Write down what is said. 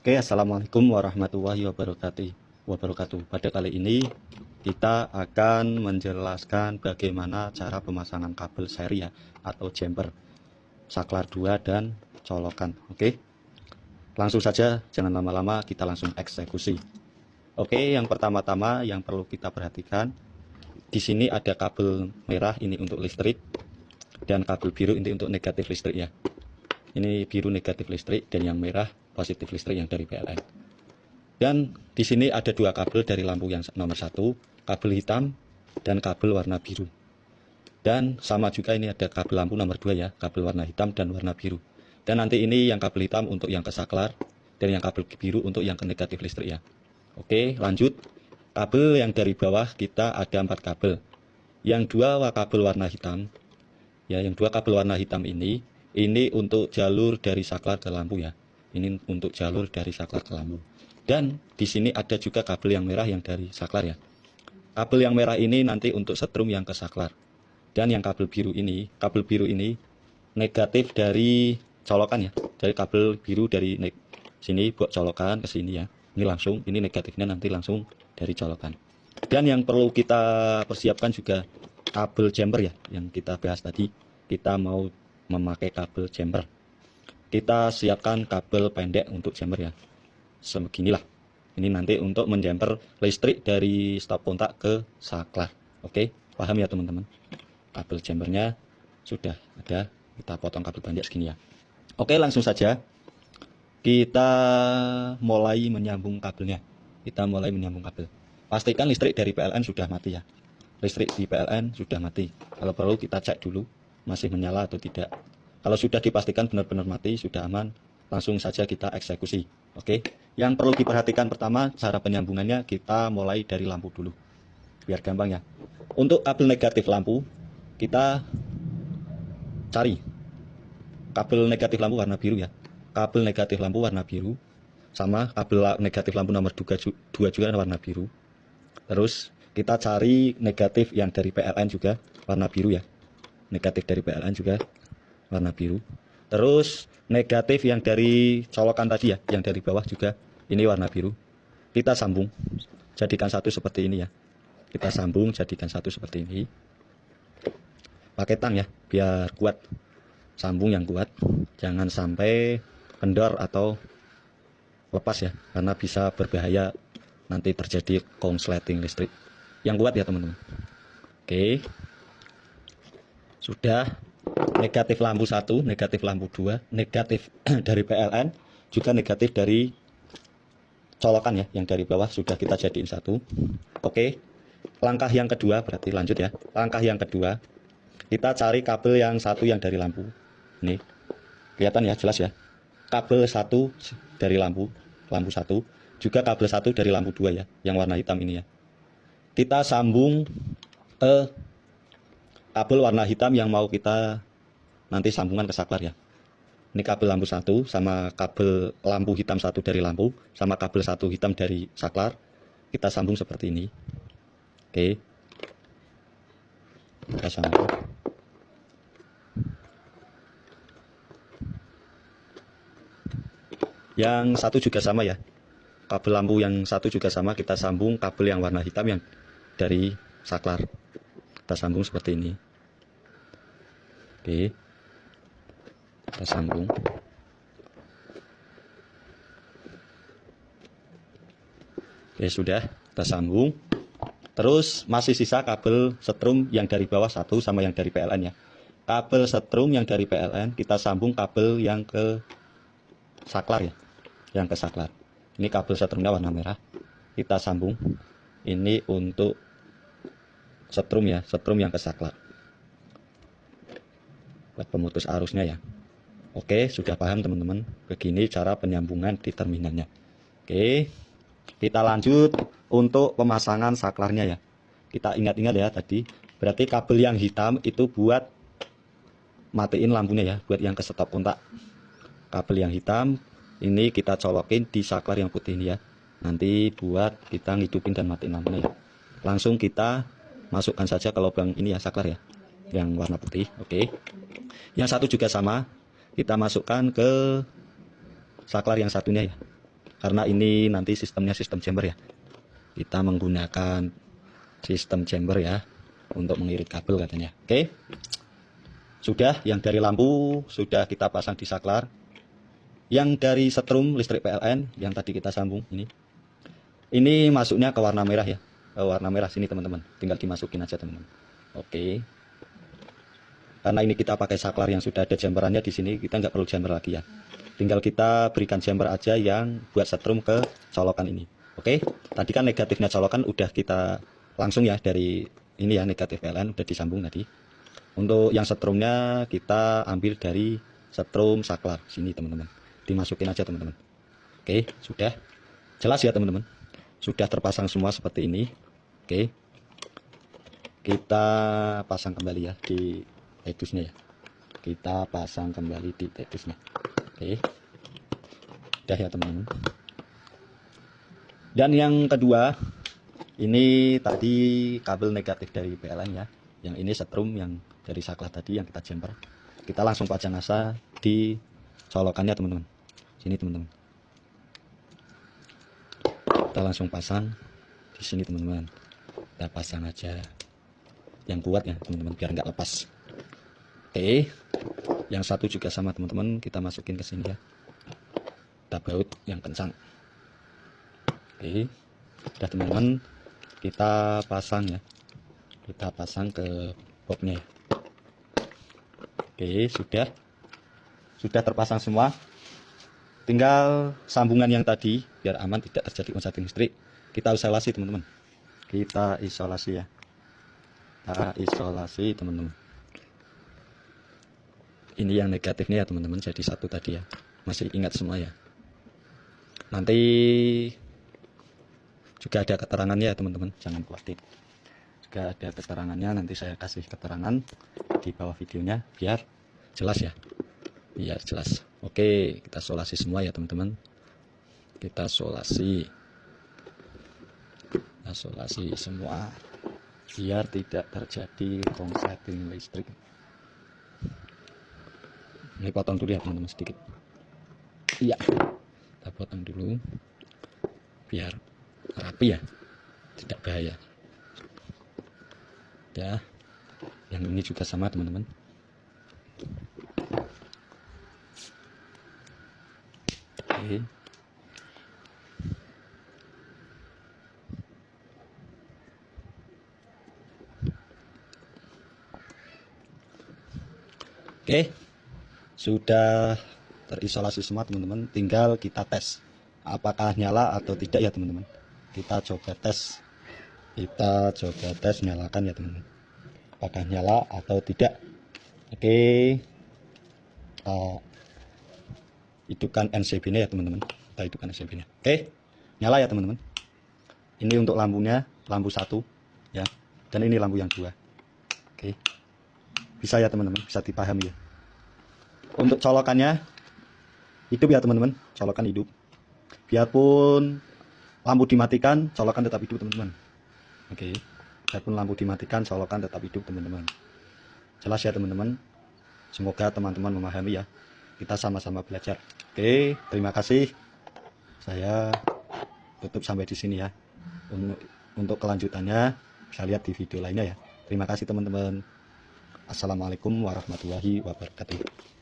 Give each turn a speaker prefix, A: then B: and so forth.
A: Oke, assalamualaikum warahmatullahi wabarakatuh. Pada kali ini kita akan menjelaskan bagaimana cara pemasangan kabel seri ya, atau jumper, saklar 2 dan colokan. Oke, langsung saja, jangan lama-lama, kita langsung eksekusi. Oke, yang pertama-tama yang perlu kita perhatikan, di sini ada kabel merah ini untuk listrik dan kabel biru ini untuk negatif listrik ya. Ini biru negatif listrik dan yang merah positif listrik yang dari PLN. Dan di sini ada dua kabel dari lampu yang nomor 1, kabel hitam dan kabel warna biru. Dan sama juga ini ada kabel lampu nomor 2 ya, kabel warna hitam dan warna biru. Dan nanti ini yang kabel hitam untuk yang ke saklar dan yang kabel biru untuk yang ke negatif listrik ya. Oke, lanjut. Kabel yang dari bawah kita ada 4 kabel. Yang dua kabel warna hitam ya, yang dua kabel warna hitam ini untuk jalur dari saklar ke lampu ya. Ini untuk jalur dari saklar ke lampu. Dan di sini ada juga kabel yang merah yang dari saklar ya. Kabel yang merah ini nanti untuk setrum yang ke saklar. Dan yang kabel biru ini negatif dari colokan ya. Dari kabel biru dari sini buat colokan ke sini ya. Ini langsung, ini negatifnya nanti langsung dari colokan. Dan yang perlu kita persiapkan juga kabel jumper ya, yang kita bahas tadi. Kita mau memakai kabel jumper. Kita siapkan kabel pendek untuk jumper ya. Sebeginilah. Ini nanti untuk menjumper listrik dari stop kontak ke saklar. Oke, paham ya teman-teman? Kabel jumpernya sudah ada. Kita potong kabel pendek segini ya. Oke, langsung saja. Kita mulai menyambung kabelnya. Pastikan listrik dari PLN sudah mati ya. Listrik di PLN sudah mati. Kalau perlu kita cek dulu masih menyala atau tidak. Kalau sudah dipastikan benar-benar mati, sudah aman, langsung saja kita eksekusi. Oke. Yang perlu diperhatikan pertama, cara penyambungannya kita mulai dari lampu dulu. Biar gampang ya. Untuk kabel negatif lampu, kita cari kabel negatif lampu warna biru ya. Kabel negatif lampu warna biru sama kabel negatif lampu nomor 2 juga warna biru. Terus kita cari negatif yang dari PLN juga warna biru ya. Negatif dari PLN juga warna biru. Terus negatif yang dari colokan tadi ya, yang dari bawah juga ini warna biru. Kita sambung, jadikan satu seperti ini ya. Kita sambung, jadikan satu seperti ini. Pakai tang ya, biar kuat. Sambung yang kuat, jangan sampai kendor atau lepas ya, karena bisa berbahaya nanti terjadi konsleting listrik. Yang kuat ya teman-teman. Oke. Sudah. Negatif lampu 1, negatif lampu 2, negatif dari PLN, juga negatif dari colokan ya, yang dari bawah sudah kita jadiin satu. Oke. Langkah yang kedua, berarti lanjut ya. Langkah yang kedua, kita cari kabel yang satu yang dari lampu. Ini kelihatan ya, jelas ya. Kabel 1 dari lampu 1, juga kabel 1 dari lampu 2 ya, yang warna hitam ini ya. Kita sambung ke kabel warna hitam yang mau kita nanti sambungan ke saklar ya. Ini kabel lampu 1 sama kabel lampu hitam 1 dari lampu sama kabel 1 hitam dari saklar. Kita sambung seperti ini. Oke. Kita sambung. Yang satu juga sama ya. Kabel lampu yang satu juga sama, kita sambung kabel yang warna hitam yang dari saklar. Kita sambung seperti ini. Oke. Kita sambung. Oke, sudah. Kita sambung. Terus masih sisa kabel setrum yang dari bawah 1 sama yang dari PLN ya. Kabel setrum yang dari PLN kita sambung kabel yang ke saklar ya. Yang ke saklar. Ini kabel setrumnya warna merah. Kita sambung. Ini untuk setrum ya, setrum yang ke saklar. Buat pemutus arusnya ya. Oke, sudah paham teman-teman. Begini cara penyambungan di terminalnya. Oke, kita lanjut untuk pemasangan saklarnya ya. Kita ingat-ingat ya tadi. Berarti kabel yang hitam itu buat matiin lampunya ya, buat yang ke stop kontak. Kabel yang hitam ini kita colokin di saklar yang putih ini ya. Nanti buat kita ngidupin dan matiin lampunya ya. Langsung kita masukkan saja ke lubang ini ya, saklar ya, yang warna putih. Oke. Yang satu juga sama, kita masukkan ke saklar yang satunya ya. karena ini nanti sistemnya sistem chamber ya. Kita menggunakan sistem chamber ya untuk mengirit kabel katanya. Oke. Sudah, yang dari lampu sudah kita pasang di saklar. Yang dari setrum listrik PLN yang tadi kita sambung ini masuknya ke warna merah ya. Warna merah sini teman-teman. Tinggal dimasukin aja teman-teman. Oke. Karena ini kita pakai saklar yang sudah ada jamberannya di sini, kita nggak perlu jamber lagi ya. Tinggal kita berikan jamber aja yang buat setrum ke colokan ini. Oke. Tadi kan negatifnya colokan udah kita langsung ya dari ini ya, negatif PLN udah disambung tadi. Untuk yang setrumnya kita ambil dari setrum saklar sini teman-teman. Dimasukin aja teman-teman. Oke, sudah. Jelas ya teman-teman. Sudah terpasang semua seperti ini. Oke. Kita pasang kembali ya di pedusnya ya. Kita pasang kembali di pedusnya. Oke. Udah ya teman-teman. Dan yang kedua, ini tadi kabel negatif dari PLN ya. Yang ini setrum yang dari saklar tadi yang kita jumper. Kita langsung pasang asa di colokannya teman-teman. Sini teman-teman. Kita langsung pasang di sini teman-teman. Kita pasang aja yang kuat ya teman-teman biar nggak lepas. Oke, yang satu juga sama teman-teman, kita masukin ke sini ya. Kita baut yang kencang. Oke, udah teman-teman, kita pasang ya. Kita pasang ke boxnya ya. Oke, sudah terpasang semua. Tinggal sambungan yang tadi biar aman tidak terjadi konsleting listrik. Kita isolasi teman-teman. Kita isolasi ya. Kita isolasi teman-teman. Ini yang negatifnya ya teman-teman, jadi satu tadi ya. Masih ingat semua ya. Nanti juga ada keterangannya ya teman-teman, jangan khawatir. Juga ada keterangannya, nanti saya kasih keterangan di bawah videonya biar jelas ya. Biar jelas. Oke, kita isolasi semua ya teman-teman. Kita isolasi. Isolasi semua biar tidak terjadi konsleting listrik. Ini potong dulu ya teman-teman sedikit. Iya, kita potong dulu biar rapi ya, tidak bahaya. Ya, yang ini juga sama teman-teman. Oke. Oke, sudah terisolasi semua teman-teman, tinggal kita tes apakah nyala atau tidak ya teman-teman. Kita coba tes nyalakan ya teman-teman, apakah nyala atau tidak. Oke, hidupkan NCB nya ya teman-teman, kita hidupkan NCB nya. Oke, nyala ya teman-teman. Ini untuk lampunya, lampu satu ya, dan ini lampu yang dua. Oke, bisa ya teman-teman, bisa dipahami ya. Untuk colokannya hidup ya teman-teman, colokan hidup. Biarpun lampu dimatikan, colokan tetap hidup teman-teman. Oke, biarpun lampu dimatikan, colokan tetap hidup teman-teman. Jelas ya teman-teman. Semoga teman-teman memahami ya. Kita sama-sama belajar. Oke, terima kasih. Saya tutup sampai di sini ya. Untuk kelanjutannya bisa lihat di video lainnya ya. Terima kasih teman-teman. Assalamualaikum warahmatullahi wabarakatuh.